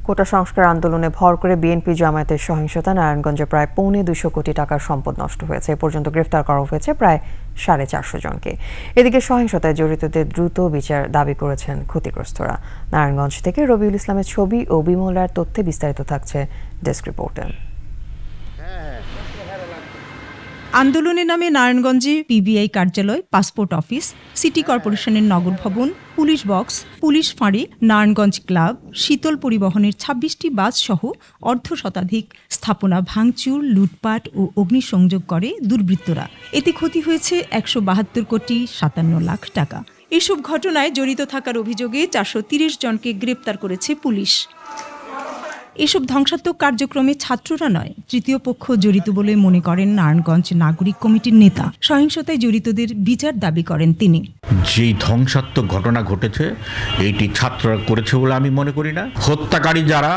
কোটা সংস্কার আন্দোলনে ভর করে বিএনপি জামায়াতের সহিংসতা নারায়ণগঞ্জে প্রায় 2.25 কোটি টাকার সম্পদ নষ্ট হয়েছে। এ পর্যন্ত গ্রেফতার করা হয়েছে প্রায় 450 জনকে। এদিকে সহিংসতায় জড়িতদের দ্রুত বিচার দাবি করেছেন ক্ষতিগ্রস্তরা। নারায়ণগঞ্জ থেকে রবিউল ইসলামের ছবি ও বিমল রায়ের তথ্যে বিস্তারিত থাকছে ডেস্ক রিপোর্টে। আন্দোলনের নামে নারায়ণগঞ্জে পিবিআই কার্যালয়, পাসপোর্ট অফিস, সিটি কর্পোরেশনের নগর ভবন, পুলিশ বক্স, পুলিশ ফাঁড়ি, নারায়ণগঞ্জ ক্লাব, শীতল পরিবহনের 26টি বাস সহ অর্ধশতাধিক স্থাপনা ভাঙচুর, লুটপাট ও অগ্নিসংযোগ করে দুর্বৃত্তরা। এতে ক্ষতি হয়েছে 172 কোটি 57 লাখ টাকা। এসব ঘটনায় জড়িত থাকার অভিযোগে 430 জনকে গ্রেপ্তার করেছে পুলিশ। এসব ধ্বংসাত্মক কার্যক্রমে ছাত্ররা নয়, তৃতীয় পক্ষ জড়িত বলে মনে করেন নারায়ণগঞ্জ নাগরিক কমিটির নেতা। সহিংসতায় জড়িতদের বিচার দাবি করেন তিনি। যেই ধ্বংসাত্মক ঘটনা ঘটেছে এইটি ছাত্ররা করেছে বলে আমি মনে করি না। হত্যাকারী যারা,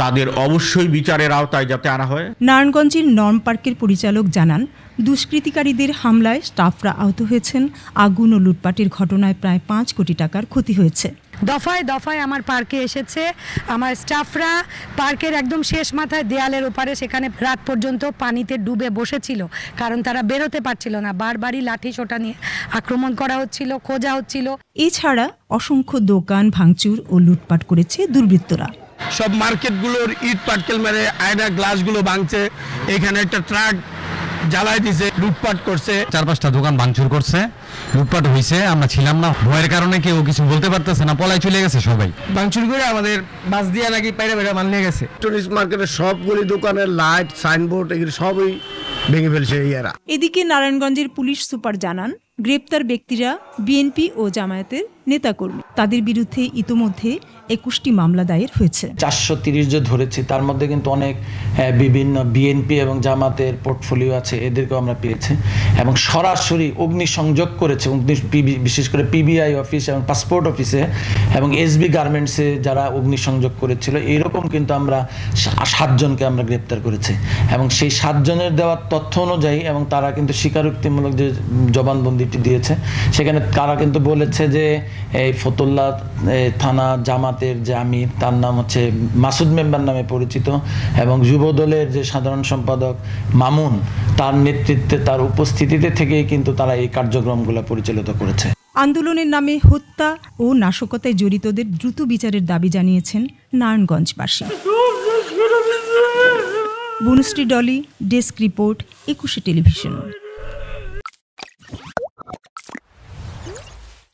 তাদের অবশ্যই বিচারের আওতায় যাতে আনা হয়। নারায়ণগঞ্জের নর্ম পার্কের পরিচালক জানান, দুষ্কৃতিকারীদের হামলায় স্টাফরা আহত হয়েছেন। আগুন ও লুটপাটের ঘটনায় প্রায় 5 কোটি টাকার ক্ষতি হয়েছে। দফায় দফায় আমার পার্কে এসেছে। আমার স্টাফরা পার্কের একদম শেষ মাথায় দেয়ালের ওপারে, সেখানে রাত পর্যন্ত পানিতে ডুবে বসেছিল, কারণ তারা বেরোতে পারছিল না। বারবারই লাঠি সোটা নিয়ে আক্রমণ করা হচ্ছিল, খোঁজা হচ্ছিল। এছাড়া অসংখ্য দোকান ভাঙচুর ও লুটপাট করেছে দুর্বৃত্তরা। সব মার্কেটগুলোর ইট পাটকেল মেরে আয়না গ্লাসগুলো ভাঙছে। এখানে একটা ট্রাক জ্বালাই দিছে, লুটপাট করছে। 4-5টা দোকান ভাঙচুর করছে, লুটপাট হয়েছে। আমরা ছিলাম না, ভয়ের কারণে কেউ কিছু বলতে পারতেছে না, পলাই চলে গেছে সবাই। ভাঙচুর করে আমাদের বাস দিয়ে নাকি পাইরা বেড়া মাল নিয়ে গেছে। টুরিস্ট মার্কেটের সবগুলি দোকানের লাইট, সাইনবোর্ড এগুলো সবই ভেঙে ফেলছে এরা। এদিকে নারায়ণগঞ্জের পুলিশ সুপার জানান, গ্রেপ্তার ব্যক্তিরা বিএনপি ও জামায়াতের নেতাকর্মী। তাদের বিরুদ্ধে ইতোমধ্যে 21টি মামলা দায়ের হয়েছে। 430 যে ধরেছি, তার মধ্যে কিন্তু অনেক বিভিন্ন বিএনপি এবং জামাতের পোর্টফোলিও আছে, এদেরকেও আমরা পেয়েছি। এবং সরাসরি অগ্নিসংযোগ করেছে, বিশেষ করে পিবিআই অফিস এবং পাসপোর্ট অফিসে এবং এসবি গার্মেন্টসে যারা অগ্নিসংযোগ করেছিল, এরকম কিন্তু আমরা 7 জনকে আমরা গ্রেপ্তার করেছি। এবং সেই 7 জনের দেওয়ার তথ্য অনুযায়ী এবং তারা কিন্তু স্বীকারোক্তিমূলক যে জবানবন্দিটি দিয়েছে, সেখানে তারা কিন্তু বলেছে যে এই ফতুল্লা থানা জামাতের যে আমির, তার নাম হচ্ছে মাসুদ মেম্বার নামে পরিচিত, এবং যুবদলের যে সাধারণ সম্পাদক মামুন, তার নেতৃত্বে, তার উপস্থিতিতে থেকেই কিন্তু তারা এই কার্যক্রমগুলো পরিচালিত করেছে। আন্দোলনের নামে হত্যা ও নাশকতায় জড়িতদের দ্রুত বিচারের দাবি জানিয়েছেন নারায়ণগঞ্জবাসী। Banushri Dolly, desk report, 21 television.